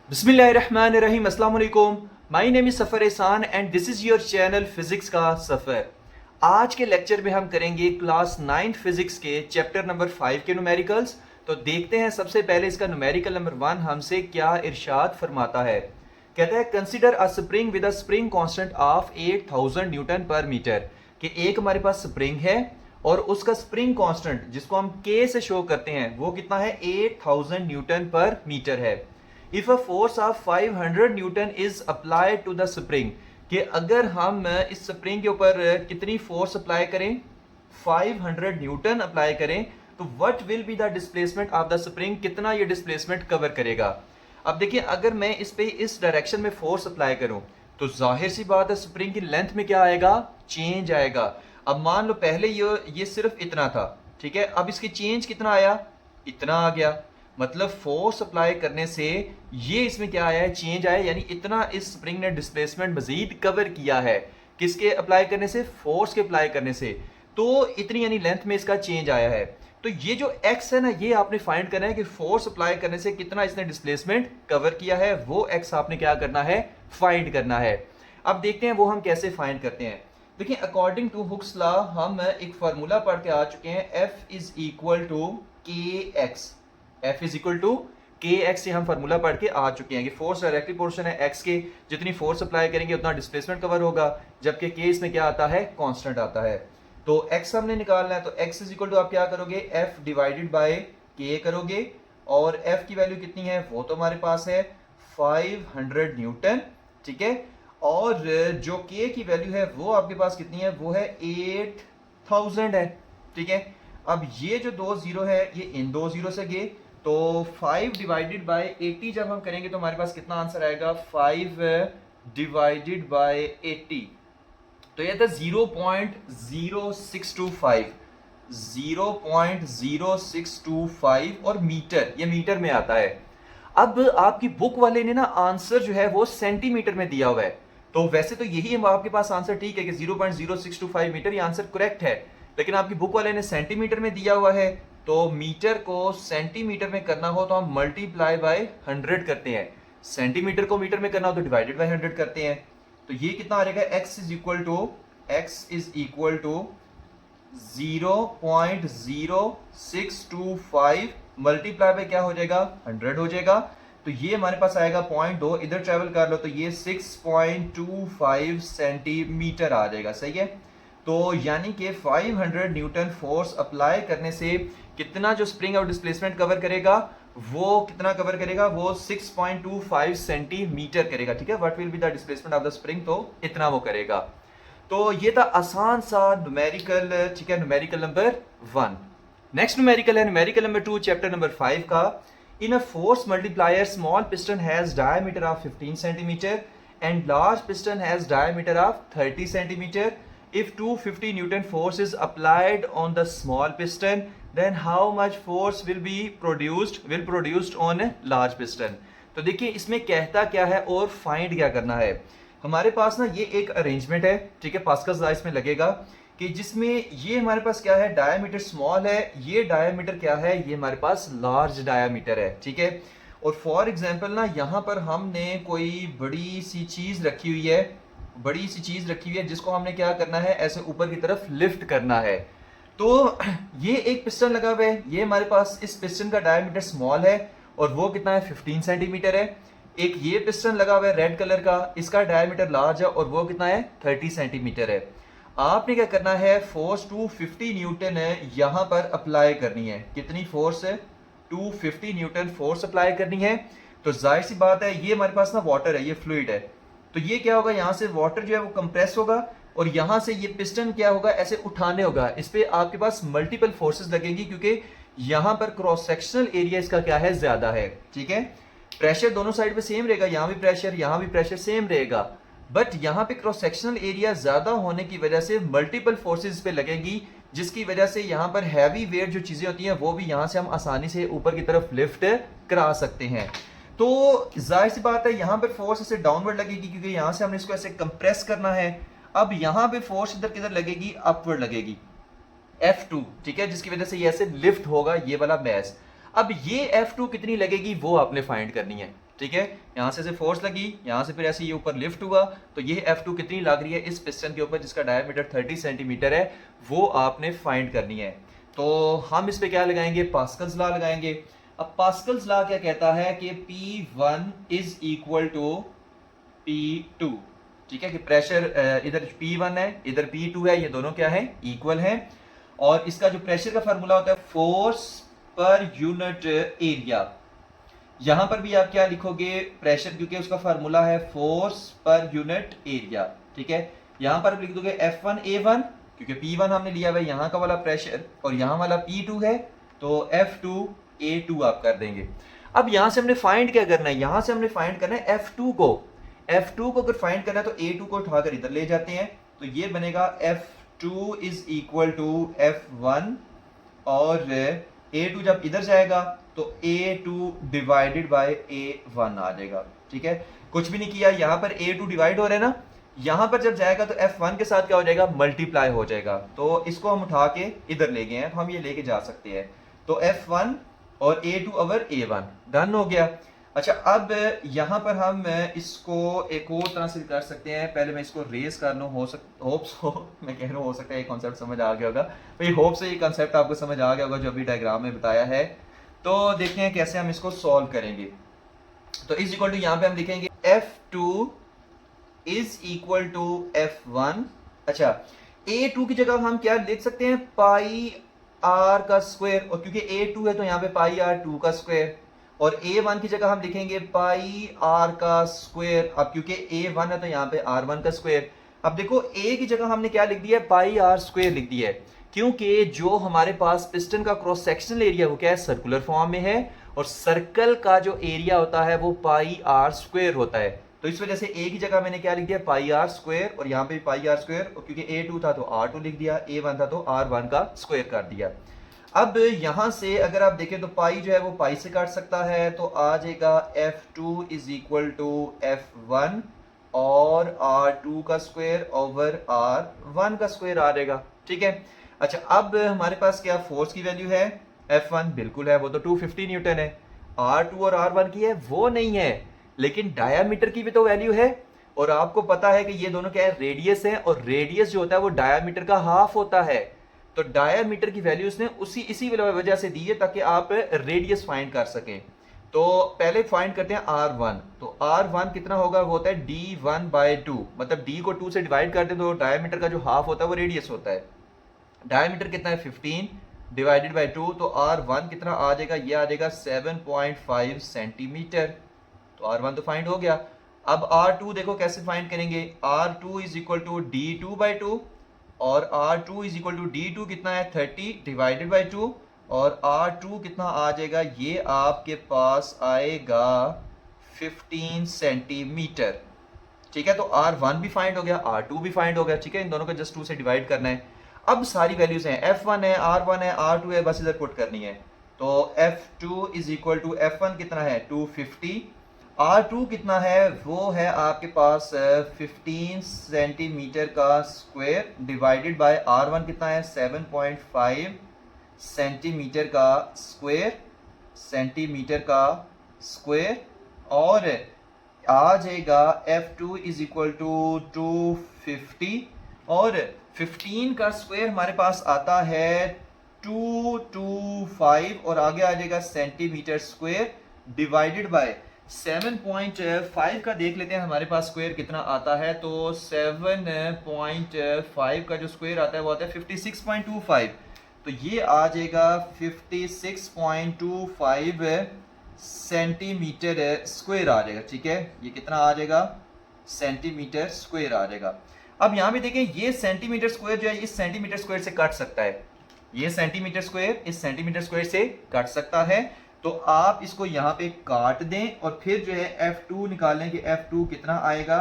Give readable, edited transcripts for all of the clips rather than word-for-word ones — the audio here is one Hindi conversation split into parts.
बिस्मिल्लाहिर्रहमानिर्रहीम, अस्सलाम वालेकुम। माय नेम इज़ सफ़र एहसान and this is your channel physics का सफ़र। आज के लेक्चर में हम करेंगे क्लास 9 फिज़िक्स के चैप्टर नंबर 5 के न्यूमेरिकल्स। तो देखते हैं सबसे पहले इसका न्यूमेरिकल नंबर 1 हमसे क्या इरशाद फरमाता है। कहता है consider a spring with a spring constant of 8000 Newton per metre. कि एक हमारे पास स्प्रिंग है और उसका स्प्रिंग कांस्टेंट जिसको हम के से शो करते हैं वो कितना है, 8000 न्यूटन पर मीटर है। If a force of 500 newton is applied to the spring, कि अगर हम इस स्प्रिंग के ऊपर कितनी फोर्स अप्लाई करें, 500 न्यूटन अप्लाई करें, तो what will be the displacement of the spring, कितना ये डिस्प्लेसमेंट कवर करेगा। अब देखिए, अगर मैं इस पे इस डायरेक्शन में फोर्स अप्लाई करूं तो जाहिर सी बात है स्प्रिंग की लेंथ में क्या आएगा, चेंज आएगा। अब मान लो पहले ये सिर्फ इतना था, ठीक है, अब इसकी चेंज कितना आया, इतना आ गया। मतलब फोर्स अप्लाई करने से ये इसमें क्या आया है, चेंज आया, यानी इतना इस स्प्रिंग ने डिस्प्लेसमेंट मजीद कवर किया है। किसके अप्लाई करने से, फोर्स के अप्लाई करने से। तो इतनी यानी लेंथ में इसका चेंज आया है। तो ये जो x है ना, ये आपने फाइंड करना है कि फोर्स अप्लाई करने से कितना इसने डिस्प्लेसमेंट कवर किया है, वो x आपने क्या करना है, फाइंड करना है। अब देखते हैं वो हम कैसे फाइंड करते हैं। देखिए, अकॉर्डिंग टू हुक्स लॉ हम एक फार्मूला पढ़ के आ चुके हैं, F is equal to K X. F is equal to K X से हम फार्मूला पढ़ के आ चुके हैं कि फोर्स डायरेक्टली पोर्शन है x के, जितनी फोर्स अप्लाई करेंगे उतना डिस्प्लेसमेंट कवर होगा, जबकि k इसमें क्या आता है, कांस्टेंट आता है। तो x हमने निकालना है, तो x इज इक्वल टू आप क्या करोगे, f डिवाइडेड बाय k करोगे, और f की वैल्यू कितनी है वो तो हमारे पास है 500 न्यूटन, ठीक है। और जो k की वैल्यू है वो आपके पास कितनी है, वो है 8000 है, ठीक है। अब ये जो दो जीरो है ये इन दो जीरो से गए, तो 5 डिवाइडेड बाय 80 जब हम करेंगे तो हमारे पास कितना आंसर आएगा, 5 डिवाइडेड बाय 80, तो ये था 0.0625, 0.0625 और मीटर, ये मीटर में आता है। अब आपकी बुक वाले ने ना आंसर जो है वो सेंटीमीटर में दिया हुआ है, तो वैसे तो यही आपके पास आंसर ठीक है कि 0.0625 मीटर, ये आंसर करेक्ट है। लेकिन आपकी बुक वाले ने सेंटीमीटर में दिया हुआ है, तो मीटर को सेंटीमीटर में करना हो तो हम मल्टीप्लाई बाय 100 करते हैं, सेंटीमीटर को मीटर में करना हो तो डिवाइडेड बाय 100 करते हैं। तो ये कितना आ जाएगा, x is equal to 0.0625 multiply by क्या हो जाएगा, 100 हो जाएगा। तो ये हमारे पास आएगा 0.2, इधर ट्रेवल कर लो तो ये 6.25 सेंटीमीटर आ जाएगा, सही है। तो यानी कि 500 न्यूटन फोर्स अप्लाई करने से कितना जो स्प्रिंग और डिस्प्लेसमेंट कवर करेगा, वो कितना कवर करेगा, वो 6.25 सेंटीमीटर करेगा, ठीक है। What will be the displacement of the spring, तो इतना वो करेगा। तो ये था आसान सा न्यूमेरिकल, ठीक है, न्यूमेरिकल नंबर 1। नेक्स्ट न्यूमेरिकल है न्यूमेरिकल नंबर 2 चैप्टर नंबर 5 का। In a force multiplier small piston has diameter of 15 centimetre and large piston has diameter of 30 centimetre. If 250 Newton force is applied on the small piston, then how much force will produced on a large piston? तो देखिए इसमें कहता क्या है और फाइंड क्या करना है। हमारे पास ना ये एक अरेंजमेंट है, ठीक है, पास्कल्स लॉ इसमें लगेगा कि जिसमें ये हमारे पास क्या है, डायामीटर स्मॉल है, ये डायामीटर क्या है, ये हमारे पास लार्ज डायामीटर है, ठीक है। और फॉर एग्जांपल ना यहाँ पर हमने कोई बड़ी सी चीज रखी हुई है, जिसको हमने क्या करना है, ऐसे ऊपर की तरफ लिफ्ट करना है। तो ये एक पिस्टन लगा हुआ है, ये हमारे पास इस पिस्टन का डायमीटर स्मॉल है और वो कितना है, 15 सेंटीमीटर है। एक ये पिस्टन लगा हुआ है रेड कलर का, इसका डायमीटर लार्ज है और वो कितना है, 30 सेंटीमीटर है। आपने क्या करना है, फोर्स 250 न्यूटन है यहां पर अप्लाई करनी है। कितनी फोर्स है, 250 न्यूटन फोर्स अप्लाई करनी है। तो जाहिर सी बात है ये हमारे पास ना वाटर है, ये फ्लूइड है, तो ये क्या होगा, यहां से वाटर जो है वो कंप्रेस होगा और यहां से ये पिस्टन क्या होगा, ऐसे उठाने होगा। इस पे आपके पास मल्टीपल फोर्सेस लगेगी क्योंकि यहां पर क्रॉस सेक्शनल एरिया इसका क्या है, ज्यादा है, ठीक है। प्रेशर दोनों साइड पे सेम रहेगा, यहां भी प्रेशर सेम रहेगा, बट यहां पे क्रॉस सेक्शनल एरिया ज्यादा होने की वजह से मल्टीपल फोर्सेस पे लगेगी, जिसकी वजह से यहां पर हैवी वेट जो चीजें होती हैं वो भी यहां से हम आसानी से ऊपर की तरफ लिफ्ट करा सकते हैं। तो जाहिर सी बात है यहां पर फोर्स ऐसे डाउनवर्ड लगेगी क्योंकि यहां से हमने इसको ऐसे कंप्रेस करना है। अब यहां पे फोर्स इधर किधर लगेगी, अपवर्ड लगेगी, F2, ठीक है, जिसकी वजह से ये ऐसे लिफ्ट होगा ये वाला मैस। अब ये F2 कितनी लगेगी वो आपने फाइंड करनी है। ठीक है, यहाँ से फोर्स लगी, यहाँ से फिर ऐसे ये ऊपर लिफ्ट हुआ, तो ये F2 कितनी लग रही है इस पिस्टन के ऊपर जिसका डायमीटर 30 सेंटीमीटर है, वो आपने फाइंड करनी है। तो हम इस पे क्या लगाएंगे, पास्कल्स लॉ लगाएंगे। अब पास्कल्स लॉ क्या कहता है कि P1 is equal to P2, ठीक है, कि प्रेशर इधर P1 है इधर P2 है, ये दोनों क्या है, इक्वल है। और इसका जो प्रेशर का फार्मूला होता है फोर्स पर यूनिट एरिया, यहां पर भी आप क्या लिखोगे, प्रेशर, क्योंकि उसका फार्मूला है फोर्स पर यूनिट एरिया, ठीक है। यहां पर लिख दोगे F1 A1, क्योंकि P1 हमने लिया हुआ है यहाँ का वाला प्रेशर और यहाँ वाला P2 है, तो F2 A2 आप कर देंगे। अब यहां से हमने फाइंड क्या करना है, यहां से हमने फाइंड करना है F2 को। F2 को अगर फाइंड करना है तो A2 को उठाकर इधर ले जाते हैं, तो ये बनेगा F2 is equal to F1, और A2 जब इधर जाएगा तो A2 डिवाइडेड बाय A1 आ जाएगा, ठीक है। कुछ भी नहीं किया, यहां पर A2 डिवाइड हो रहा है ना, यहां पर जब जाएगा तो F1 के साथ क्या हो जाएगा, मल्टीप्लाई हो जाएगा। तो इसको हम उठा के इधर ले गए हैं, तो हम ये लेके जा सकते हैं। तो F1 और A2 ओवर A1 डन हो गया। अच्छा, अब यहां पर हम इसको एक और तरह से कर सकते हैं। पहले मैं इसको रेस कर लूँ, मैं कह रहा हूँ हो सकता है ये कॉन्सेप्ट समझ आ गया होगा भाई, होप से ये कॉन्सेप्ट आपको समझ आ गया होगा जो अभी डायग्राम में बताया है। तो देखते हैं कैसे हम इसको सॉल्व करेंगे। तो इज इक्वल टू यहाँ पे हम लिखेंगे F2 is equal to F1। अच्छा, A2 की जगह हम क्या लिख सकते हैं, पाई आर का स्क्वायर, और क्योंकि A2 है तो यहाँ पे पाई आर 2 का स्क्वायर, और A1 की जगह हम लिखेंगे पाई आर का स्क्वायर। अब क्योंकि A1 है तो यहाँ पे R1 का स्क्वायर। अब देखो A की जगह हमने क्या लिख दिया है, पाई आर स्क्वायर लिख दिया है, क्योंकि जो हमारे पास पिस्टन का क्रॉस सेक्शनल एरिया वो क्या है, सर्कुलर फॉर्म में है, और सर्कल का जो एरिया होता है वो पाई आर स्क्वायर होता है। तो इस वजह से A की जगह मैंने क्या लिख दिया, पाई आर स्क्वायर, और यहाँ पे पाई आर स्क्वायर, और क्योंकि A2 था तो R2 लिख दिया, A1 था तो R1 का स्क्वायर कर दिया। अब यहां से अगर आप देखें तो पाई जो है वो पाई से काट सकता है, तो आ जाएगा F2 is equal to F1 और R2 का स्क्वायर ओवर R1 का स्क्वायर आ जाएगा, ठीक है। अच्छा, अब हमारे पास क्या फोर्स की वैल्यू है, F1 बिल्कुल है, वो तो 250 न्यूटन है। R2 और R1 की है वो नहीं है, लेकिन डायामीटर की भी तो वैल्यू है, और आपको पता है कि ये दोनों क्या है, रेडियस है, और रेडियस जो होता है वो डायामीटर का हाफ होता है। तो डायामीटर की वैल्यू उसने इसी वजह से दी है ताकि आप रेडियस फाइंड कर सकें। तो पहले फाइंड करते हैं R1। तो R1 कितना होगा, वो होता है D1/2, मतलब D को 2 से डिवाइड कर दें तो डायामीटर का जो हाफ होता है वो रेडियस होता है। डायामीटर कितना है 15 डिवाइडेड बाय 2, तो R1 कितना आ जाएगा, ये आ जाएगा 7.5 सेंटीमीटर। तो R1 तो फाइंड हो गया। अब R2 देखो कैसे फाइंड करेंगे, R2 is equal to D2/2, और R2 is equal to D2 कितना है 30 डिवाइडेड बाई 2, और R2 कितना आ जाएगा, ये आपके पास आएगा 15 सेंटीमीटर, ठीक है। तो R1 भी फाइंड हो गया, R2 भी फाइंड हो गया, ठीक है। इन दोनों को जस्ट 2 से डिवाइड करना है। अब सारी वैल्यूज हैं, F1 है, R1 है, R2 है, बस इधर पुट करनी है। तो F2 is equal to F1 कितना है 250, R2 कितना है, वो है आपके पास 15 सेंटीमीटर का स्क्वायर डिवाइडेड बाय R1 कितना है 7.5 सेंटीमीटर का स्क्वायर, और आ जाएगा F2 इज इक्वल टू 250, और 15 का स्क्वायर हमारे पास आता है 225, और आगे आ जाएगा सेंटीमीटर स्क्वायर डिवाइडेड बाय 7.5 का देख लेते हैं हमारे पास स्क्वायर कितना आता है। तो 7.5 का जो स्क्वायर आता है वो आता है 56.25, तो ये आ जाएगा 56.25 सेंटीमीटर स्क्वायर आ जाएगा, ठीक है। ये कितना आ जाएगा, सेंटीमीटर स्क्वायर आ जाएगा। अब यहाँ पे देखें, ये सेंटीमीटर स्क्वायर जो है इस सेंटीमीटर स्क्वायर से कट सकता है, ये सेंटीमीटर स्क्वायर इस सेंटीमीटर स्क्वायर से कट सकता है। तो आप इसको यहाँ पे काट दें और फिर जो है F2 निकालें कि F2 कितना आएगा।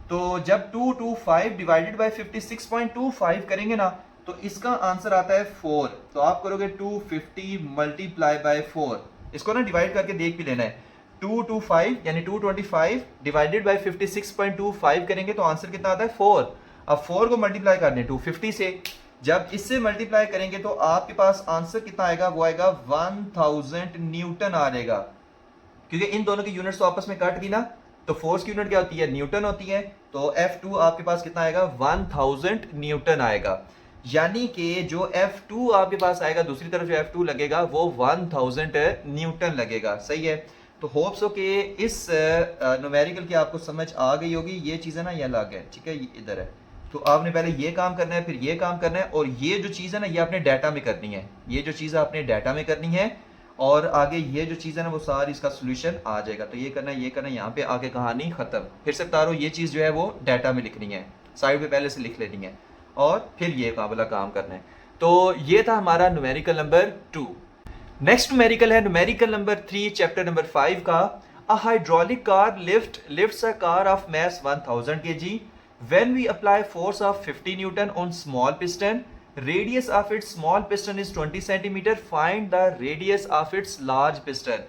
तो जब 225 डिवाइडेड बाय 56.25 करेंगे ना, तो इसका आंसर आता है 4। तो आप करोगे 250 मल्टीप्लाई बाय 4, इसको ना डिवाइड करके देख भी लेना है। 225 यानी 225 डिवाइडेड बाय 56.25 करेंगे तो आंसर कितना आता है 4। अब 4 को मल्टीप्लाई कर दें 250 से, जब इससे मल्टीप्लाई करेंगे तो आपके पास आंसर कितना आएगा, वो आएगा 1000 न्यूटन आ जाएगा, क्योंकि इन दोनों की यूनिट्स तो आपस में कट गई ना, तो फोर्स की यूनिट क्या होती है, न्यूटन होती है। तो F2 आपके पास कितना आएगा, 1000 न्यूटन आएगा। यानी कि जो F2 आपके पास आएगा, दूसरी तरफ जो F2 लगेगा वो 1000 न्यूटन लगेगा। सही है। तो होप्स हो कि इस न्यूमेरिकल की आपको समझ आ गई होगी। ये चीज़ है ना, ये अलग है, ठीक है, ये इधर है। तो आपने पहले ये काम करना है, फिर ये काम करना है, और ये जो चीज़ है ना, ये आपने डाटा में करनी है। ये जो चीज़ आपने डाटा में करनी है, और आगे ये जो चीज़ है ना, वो सारी इसका सोल्यूशन आ जाएगा। तो ये करना है, ये करना है, यहाँ पे आके कहानी खत्म। फिर से बता रहा हूँ, ये चीज़ जो है वो डाटा में लिखनी है, साइड पे पहले से लिख लेनी है, और फिर ये वाला काम करना है। तो ये था हमारा न्यूमेरिकल नंबर 2। नेक्स्ट न्यूमेरिकल है न्यूमेरिकल नंबर 3 चैप्टर नंबर 5 का। A hydraulic car lifts a car of mass 1000 kg when we apply force of 50 newton on small piston. Radius of its small piston is 20 centimeter. Find the radius of its large piston.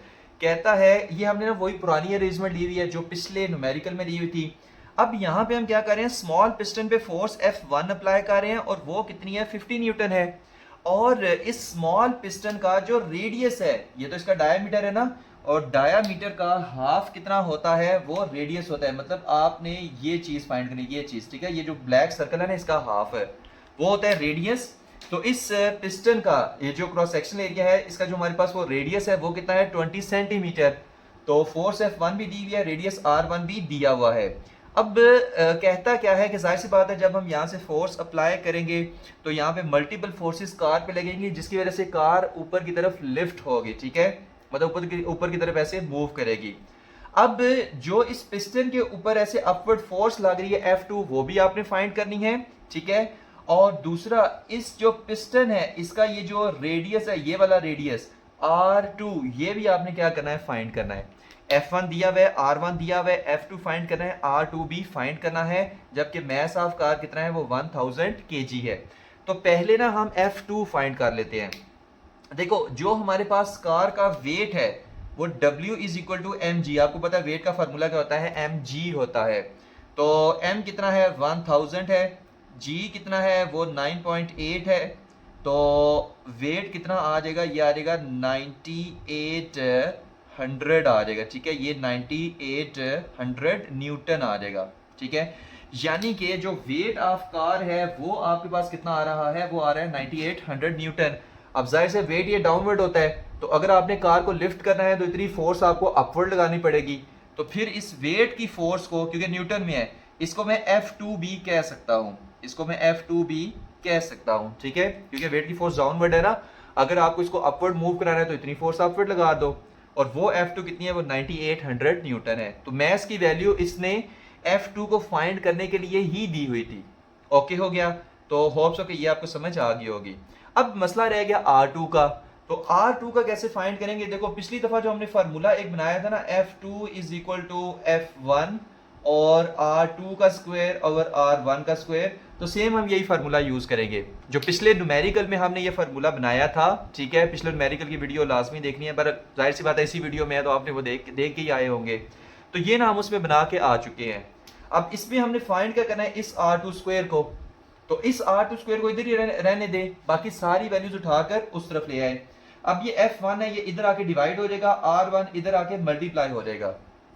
कहता है, ये हमने ना वही पुरानी अरेंजमेंट ली हुई है जो पिछले न्यूमेरिकल में दी हुई थी। अब यहाँ पे हम क्या कर रहे हैं, स्मॉल पिस्टन पे फोर्स F1 अप्लाई कर रहे हैं, और वो कितनी है, 50 न्यूटन है। और इस स्मॉल पिस्टन का जो रेडियस है, ये तो इसका डायामीटर है ना, और डायामीटर का हाफ कितना होता है, वो रेडियस होता है। मतलब आपने ये चीज फाइंड करनी, ये चीज, ठीक है, ये जो ब्लैक सर्कल है ना, इसका हाफ है, वो होता है रेडियस। तो इस पिस्टन का ये जो क्रॉस सेक्शन एरिया है, इसका जो हमारे पास वो रेडियस है, वो कितना है, 20 सेंटीमीटर। तो फोर्स F1 भी दी हुई है, रेडियस R1 भी दिया हुआ है। अब कहता क्या है कि जाहिर सी बात है, जब हम यहाँ से फोर्स अप्लाई करेंगे तो यहाँ पे मल्टीपल फोर्सेस कार पे लगेंगी, जिसकी वजह से कार ऊपर की तरफ लिफ्ट होगी, ठीक है, मतलब ऊपर की तरफ ऐसे मूव करेगी। अब जो इस पिस्टन के ऊपर ऐसे अपवर्ड फोर्स लग रही है F2, वो भी आपने फाइंड करनी है, ठीक है। और दूसरा, इस जो पिस्टन है, इसका ये जो रेडियस है, ये वाला रेडियस R2, ये भी आपने क्या करना है, फाइंड करना है। F1 दिया हुआ है, R1 दिया हुआ है, F2 फाइंड करना है, R2 भी फाइंड करना है, जबकि मैस ऑफ कार कितना है, वो 1000 kg है। तो पहले ना हम F2 फाइंड कर लेते हैं। देखो, जो हमारे पास कार का वेट है वो W is equal to mg। आपको पता है वेट का फार्मूला क्या होता है, mg होता है। तो m कितना है, 1000 है, g कितना है, वो 9.8 है। तो वेट कितना आ जाएगा, ये आ जाएगा 9800 आ जाएगा, ठीक है, ये 9800 न्यूटन आ जाएगा, ठीक है। यानी कि जो वेट ऑफ कार है वो आपके पास कितना आ रहा है, वो आ रहा है 9800 न्यूटन। अब जाहिर से वेट ये डाउनवर्ड होता है, तो अगर आपने कार को लिफ्ट करना है तो इतनी फोर्स आपको अपवर्ड लगानी पड़ेगी। तो फिर इस वेट की फोर्स को, क्योंकि न्यूटन में है, इसको मैं F2B कह सकता हूँ, इसको मैं F2B कह सकता हूँ, ठीक है, क्योंकि वेट की फोर्स डाउनवर्ड है ना। अगर आपको इसको अपवर्ड मूव कराना है तो इतनी फोर्स अपवर्ड लगा दो, और वो F2 कितनी है, वो 9800 न्यूटन है। तो मैस की वैल्यू इसने F2 को फाइंड करने के लिए ही दी हुई थी। ओके हो गया। तो होप्स हो कि ये आपको समझ आ गई होगी। अब मसला रह गया R2 का। तो R2 का कैसे फाइंड करेंगे। देखो, पिछली दफा जो हमने फार्मूला एक बनाया था ना, F2 is equal to F1 और R2 का स्क्वायर ओवर R1 का स्क्वायर। तो सेम हम यही फार्मूला यूज करेंगे जो पिछले न्यूमेरिकल में हमने ये फार्मूला बनाया था, ठीक है। पिछले न्यूमेरिकल की वीडियो लाजमी देखनी है, पर जाहिर सी बात है इसी वीडियो में है तो आपने वो देख के ही आए होंगे। तो ये ना हम उसमें बना के आ चुके हैं। अब इसमें हमने फाइंड क्या करना है, इस R2 स्क्वायर को। तो इस R2 स्क्वायर को इधर ही रहने दे, बाकी सारी वैल्यूज उठाकर उस तरफ ले आए। अब ये F1 है, ये इधर आके डिवाइड हो जाएगा, R1 इधर आके मल्टीप्लाई हो जाएगा,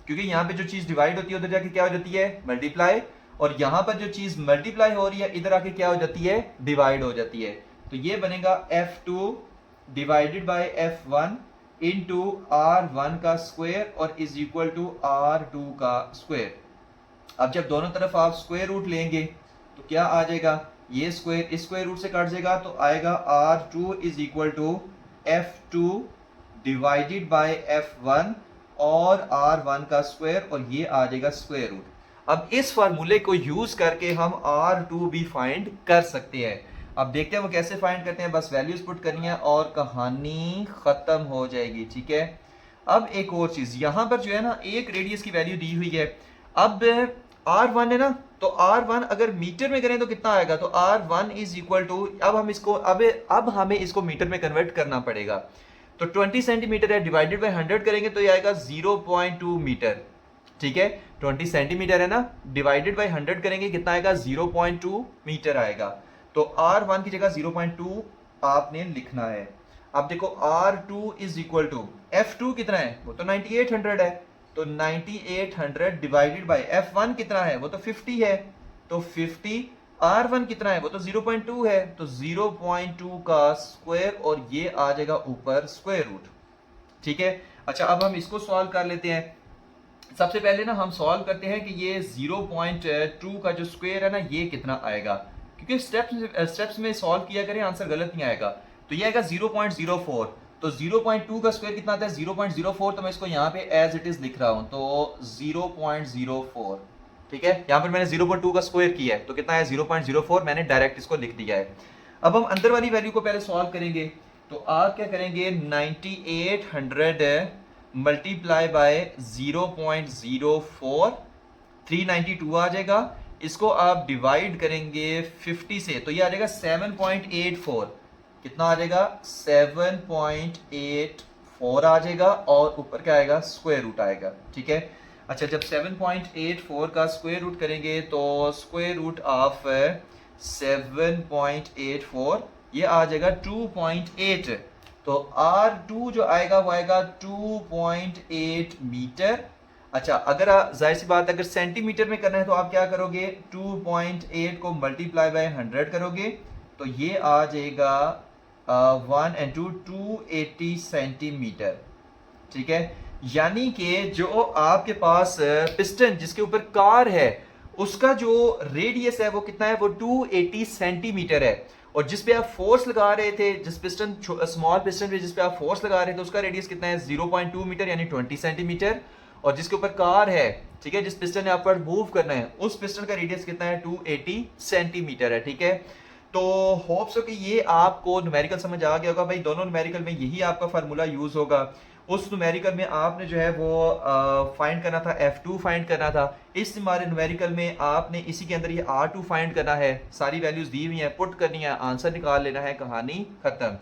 क्योंकि यहाँ पे जो चीज डिवाइड होती है उधर जाके क्या हो जाती है, मल्टीप्लाई। और यहाँ पर जो चीज मल्टीप्लाई हो रही है इधर आके क्या हो जाती है, डिवाइड हो जाती है। तो ये बनेगा F2 divided by F1 into R1 का स्क्वायर और इज इक्वल टू R2 का स्क्वायर। अब जब दोनों तरफ आप स्क्वायर रूट लेंगे तो क्या आ जाएगा, ये स्क्वायर इस स्क्वायर रूट से कट जाएगा, तो आएगा R2 is equal to F2 divided by F1 और R1 का स्क्वायर, और ये आ जाएगा स्क्वायर रूट। अब इस फार्मूले को यूज करके हम R2 भी फाइंड कर सकते हैं। अब देखते हैं वो कैसे फाइंड करते हैं। बस वैल्यूज पुट करनी है और कहानी खत्म हो जाएगी, ठीक है। अब एक और चीज, यहां पर जो है ना एक रेडियस की वैल्यू दी हुई है। अब R1 है ना, तो R1 अगर मीटर में करें तो कितना आएगा, तो R1 इज इक्वल टू, अब हमें इसको मीटर में कन्वर्ट करना पड़ेगा। तो 20 सेंटीमीटर है, डिवाइडेड बाय 100 करेंगे तो ये आएगा 0.2 मीटर, ठीक है। 20 सेंटीमीटर है ना, डिवाइडेड बाय 100 करेंगे कितना आएगा, 0.2 मीटर आएगा। तो R1 की जगह 0.2 आपने लिखना है। अब देखो R2 is equal to, F2 कितना है, वो तो 9800 है, तो 9800 डिवाइडेड बाय F1 कितना है, वो तो 50 है, तो 50, R1 कितना है, वो तो 0.2 है, तो 0.2 का स्क्वायर और ये आ जाएगा ऊपर स्क्वायर रूट। ठीक है, अच्छा अब हम इसको सॉल्व कर लेते हैं। सबसे पहले ना हम सॉल्व करते हैं कि ये 0.2 का जो स्क्वायर है ना ये कितना आएगा, क्योंकि स्टेप्स में सॉल्व किया करें आंसर गलत नहीं आएगा। तो ये आएगा 0.04, तो 0.2 का स्क्वायर कितना आता है 0.04, तो मैं इसको यहाँ पे एज इट इज लिख रहा हूँ, तो 0.04। ठीक है, यहाँ पर मैंने 0.2 का स्क्वायर किया है तो कितना है 0.04, मैंने डायरेक्ट इसको लिख दिया है। अब हम अंदर वाली वैल्यू को पहले सॉल्व करेंगे, तो आप क्या करेंगे 9800 मल्टीप्लाई बाय 0.04, 392 आ जाएगा। इसको आप डिवाइड करेंगे 50 से तो ये आ जाएगा 7.84, कितना आ जाएगा 7.84 आ जाएगा, और ऊपर क्या आएगा स्क्वायर रूट आएगा। ठीक है, अच्छा जब 7.84 का स्क्वायर रूट करेंगे तो स्क्वायर रूट ऑफ 7.84 ये आ जाएगा 2.8, तो R2 जो आएगा वो आएगा 2.8 मीटर। अच्छा अगर जाहिर सी बात अगर सेंटीमीटर में करना है तो आप क्या करोगे 2.8 को मल्टीप्लाई बाय 100 करोगे तो ये आ जाएगा 1 and 2 280 सेंटीमीटर। ठीक है, यानी कि जो आपके पास पिस्टन जिसके ऊपर कार है उसका जो रेडियस है वो कितना है, वो 280 सेंटीमीटर है, और जिस पे आप फोर्स लगा रहे थे, जिस पिस्टन स्मॉल पिस्टन पे जिस पे आप फोर्स लगा रहे थे उसका रेडियस कितना है 0.2 मीटर यानी 20 सेंटीमीटर, और जिसके ऊपर कार है, ठीक है, जिस पिस्टन ने आपको मूव करना है उस पिस्टन का रेडियस कितना है 280 सेंटीमीटर है। ठीक है, तो होप्स हो कि ये आपको न्यूमेरिकल समझ आ गया होगा। भाई दोनों न्यूमेरिकल में यही आपका फार्मूला यूज होगा। उस न्यूमेरिकल में आपने जो है वो फाइंड करना था, F2 फाइंड करना था। इस हमारे न्यूमेरिकल में आपने इसी के अंदर ये R2 फाइंड करना है, सारी वैल्यूज दी हुई हैं, पुट करनी है, आंसर निकाल लेना है, कहानी खत्म।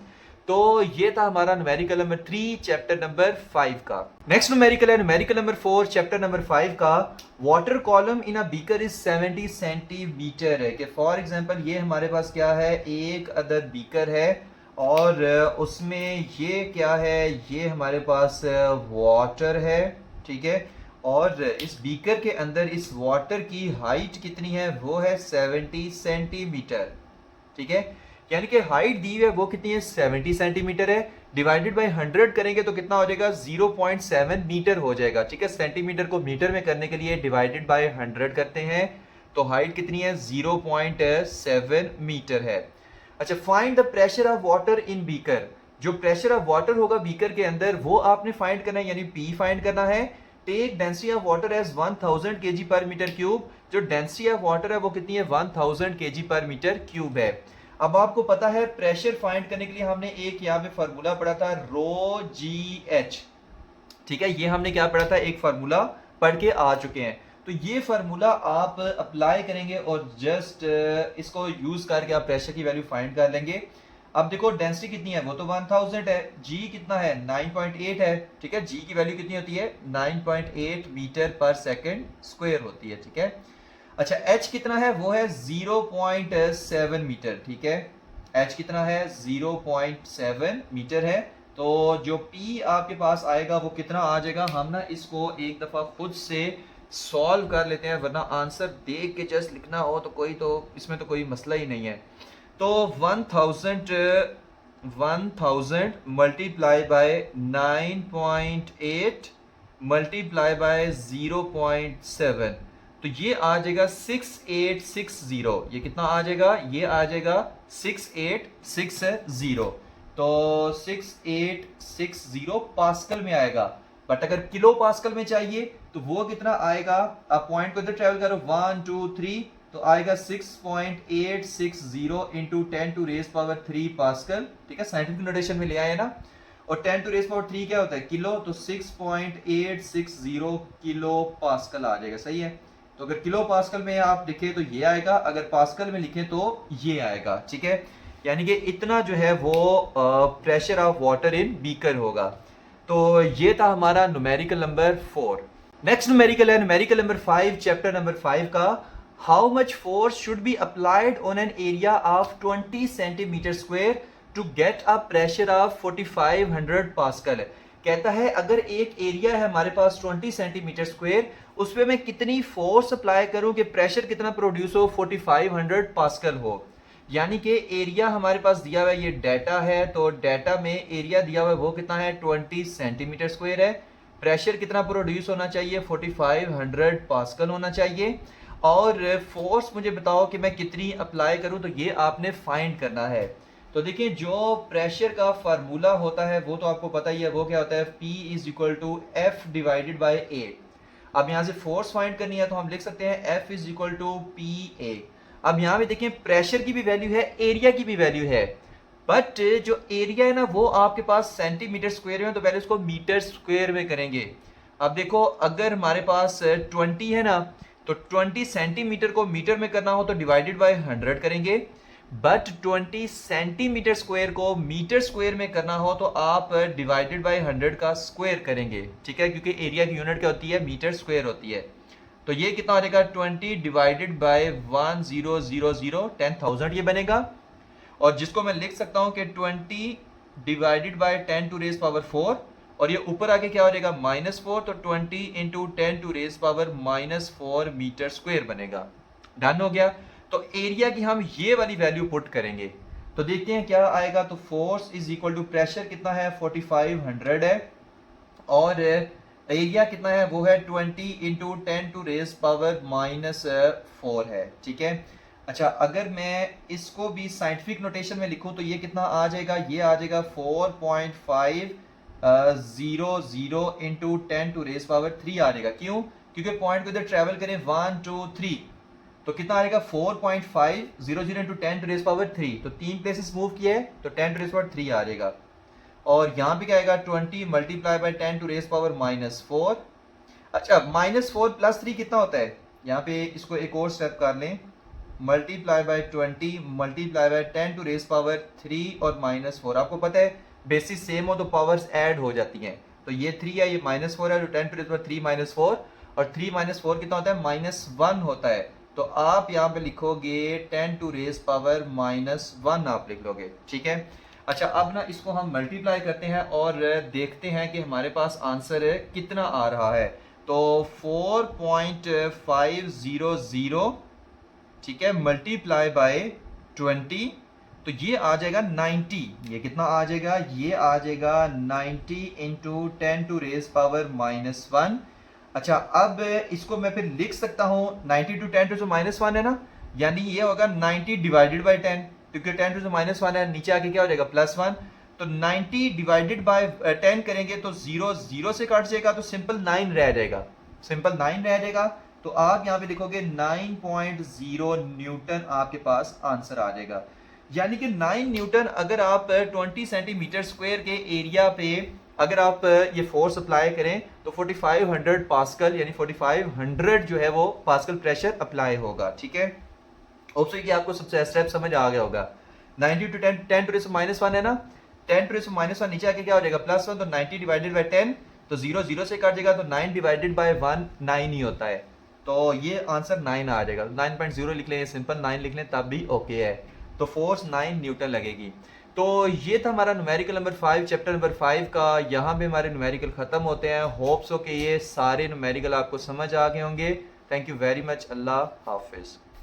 तो ये था हमारा न्यूमेरिकल नंबर 3 चैप्टर नंबर 5 का। नेक्स्ट न्यूमेरिकल है न्यूमेरिकल नंबर 4 चैप्टर नंबर 5 का। Water column in a beaker is 70 centimetre है, कि फॉर एग्जांपल ये हमारे पास क्या है, एक अदद बीकर है और उसमें ये क्या है, ये हमारे पास वाटर है। ठीक है, और इस बीकर के अंदर इस वाटर की हाइट कितनी है, वो है 70 सेंटीमीटर। ठीक है, यानी कि हाइट दी हुई है वो कितनी है 70 सेंटीमीटर है, डिवाइडेड बाय 100 करेंगे तो कितना हो जाएगा 0.7 मीटर हो जाएगा। ठीक है, सेंटीमीटर को मीटर में करने के लिए डिवाइडेड बाय 100 करते हैं तो हाइट कितनी है 0.7 मीटर है। अच्छा, find the pressure of water in beaker, जो प्रेशर ऑफ वाटर होगा बीकर के अंदर वो आपने फाइंड करना है, यानी P फाइंड करना है। Take density of water as 1000 kg per metre cube, जो डेंसिटी ऑफ वाटर है वो कितनी है 1000 kg पर मीटर क्यूब है। अब आपको पता है प्रेशर फाइंड करने के लिए हमने एक यहाँ पे फार्मूला पढ़ा था ρGH। ठीक है, ये हमने क्या पढ़ा था, एक फार्मूला पढ़ के आ चुके हैं, तो ये फार्मूला आप अप्लाई करेंगे और जस्ट इसको यूज करके आप प्रेशर की वैल्यू फाइंड कर लेंगे। अब देखो डेंसिटी कितनी है, वो तो 1000 है, G कितना है 9.8 है। ठीक है, G की वैल्यू कितनी होती है 9.8 मीटर पर सेकंड स्क्वायर होती है। ठीक है, अच्छा H कितना है, वो है 0.7 मीटर। ठीक है, H कितना है 0.7 मीटर है, तो जो P आपके पास आएगा वो कितना आ जाएगा, हम ना इसको एक दफा खुद से सॉल्व कर लेते हैं, वरना आंसर देख के जस्ट लिखना हो तो कोई तो इसमें तो कोई मसला ही नहीं है। तो 1000 मल्टीप्लाई बाय 9.8 मल्टीप्लाई बाय 0.7, तो ये आ जाएगा 6860। ये कितना आ जाएगा, ये आ जाएगा 6860, तो 6860 पास्कल में आएगा। बट अगर किलो पास्कल में चाहिए तो वो कितना आएगा, आप पॉइंट को इधर ट्रेवल करो 1 2 3 तो आएगा 6.860 into 10 to raise power 3 pascal. ठीक है, साइंटिफिक नोटेशन में ले आए ना, और 10 टू रेज पावर 3 क्या होता है किलो, तो 6.860 किलो पास्कल आ जाएगा। सही है, तो अगर किलो पास्कल में आप लिखे तो ये आएगा, अगर पास्कल में लिखे तो ये आएगा। ठीक है, यानी कि इतना जो है वो pressure of water in beaker होगा। तो ये था हमारा न्यूमेरिकल नंबर 4। नेक्स्ट न्यूमेरिकल है न्यूमेरिकल नंबर 5 चैप्टर नंबर 5 का। How much force should be applied on an area of 20 centimetre square to get a pressure of 4500 pascal, कहता है अगर एक एरिया है हमारे पास 20 सेंटीमीटर स्क्वायर, उस पर मैं कितनी फोर्स अप्लाई करूं कि प्रेशर कितना प्रोड्यूस हो, 4500 पास्कल हो। यानी कि एरिया हमारे पास दिया हुआ है, ये डाटा है, तो डाटा में एरिया दिया हुआ है वो कितना है 20 सेंटीमीटर स्क्वायर है। प्रेशर कितना प्रोड्यूस होना चाहिए, 4500 पास्कल होना चाहिए। और फोर्स मुझे बताओ कि मैं कितनी अप्लाई करूं, तो ये आपने फाइंड करना है। तो देखिए जो प्रेशर का फार्मूला होता है वो तो आपको पता ही है, वो क्या होता है, P is equal to F divided by A. अब यहाँ से फोर्स फाइंड करनी है तो हम लिख सकते हैं F is equal to P A. अब यहाँ पे देखिए प्रेशर की भी वैल्यू है, एरिया की भी वैल्यू है, बट जो एरिया है ना वो आपके पास सेंटीमीटर स्क्वायर में, तो पहले उसको मीटर स्क्वायर में करेंगे। अब देखो अगर हमारे पास 20 है ना, तो 20 सेंटीमीटर को मीटर में करना हो तो डिवाइडेड बाय 100 करेंगे, बट 20 सेंटीमीटर स्क्वायर को मीटर स्क्वायर में करना हो तो आप डिवाइडेड बाय 100 का स्क्वायर करेंगे, ठीक है, क्योंकि एरिया की यूनिट क्या होती है, मीटर स्क्वायर होती है। तो ये कितना हो जाएगा 20 डिवाइडेड बाय 1000, 10,000 ये बनेगा। और जिसको मैं लिख सकता हूं कि 20 divided by 10 to raise power 4, और ये ऊपर आके क्या हो जाएगा -4, तो 20 into 10 to raise power -4 metre square बनेगा। डन हो गया। तो एरिया की हम ये वाली वैल्यू पुट करेंगे, तो देखते हैं क्या आएगा। तो force is equal to pressure कितना है 4500 है, और एरिया कितना है वो है 20 इंटू 10 टू रेज पावर -4 है, ठीक है। अच्छा अगर मैं इसको भी साइंटिफिक नोटेशन में लिखूं तो ये कितना आ जाएगा, ये आ जाएगा 4.500 इंटू 10 टू रेज पावर 3 आ जाएगा। क्यों, क्योंकि पॉइंट को इधर ट्रेवल करें 1 2 3, तो कितना आएगा 4.500 इंटू 10 टू रेज पावर 3, तो 3 प्लेसेस मूव किए है तो 10 टू रेज पावर 3 आ जाएगा। और यहाँ पे क्या आएगा 20 multiply by 10 to raise power -4। अच्छा -4 प्लस 3 कितना होता है, यहाँ पे इसको एक और स्टेप कर लें, multiply by 20 multiply by 10 to raise power 3 और -4। आपको पता है बेसिस सेम हो तो पावर्स ऐड हो जाती हैं, तो ये 3 है, ये -4 है, तो 10 टू रेज पावर 3 -4, और 3 -4 कितना होता है -1 होता है। तो आप यहाँ पे लिखोगे 10 टू रेज पावर -1 आप लिख लोगे, ठीक है। अच्छा अब ना इसको हम मल्टीप्लाई करते हैं और देखते हैं कि हमारे पास आंसर कितना आ रहा है। तो 4.500, ठीक है, मल्टीप्लाई बाय 20, तो ये आ जाएगा 90। ये कितना आ जाएगा, ये आ जाएगा 90 इंटू 10 टू रेज पावर -1। अच्छा अब इसको मैं फिर लिख सकता हूँ 90 टू 10 टू -1 है ना, यानी ये होगा 90 डिवाइडेड बाय 10, क्योंकि 10 टू -1 है, नीचे आके क्या हो जाएगा +1। तो 90 डिवाइडेड बाय 10 करेंगे तो 0 0 से कट जाएगा, तो सिंपल 9 रह जाएगा, सिंपल 9 रह जाएगा। तो आप यहाँ पे लिखोगे 9.0 न्यूटन आपके पास आंसर आ जाएगा। यानी कि 9 न्यूटन अगर आप 20 सेंटीमीटर स्क्वायर के एरिया पे अगर आप ये फोर्स अप्लाई करें तो 4500 पास्कल यानी 4500 जो है वो पास्कल प्रेशर अप्लाई होगा, ठीक है। होप्स कि आपको सबसे स्टेप समझ आ गया होगा। 90 टू 10 टू रेज़ -1 है ना, 10 टू रेज़ -1 नीचे आके क्या हो जाएगा +1, तो 90 डिवाइडेड बाय 10, तो 0 0 से कट जाएगा, तो 9 डिवाइडेड बाय 1 9 ही होता है, तो ये आंसर 9 आ जाएगा। 9.0 लिख लें, सिंपल 9 लिख लें तब भी ओके है। तो फोर्स 9 न्यूटन लगेगी। तो ये था हमारा न्यूमेरिकल नंबर 5 चैप्टर नंबर 5 का। यहाँ पे हमारे न्यूमेरिकल खत्म होते हैं। होप्स हो कि ये सारे न्यूमेरिकल आपको समझ आ गए होंगे। Thank you very much. अल्लाह हाफिज़।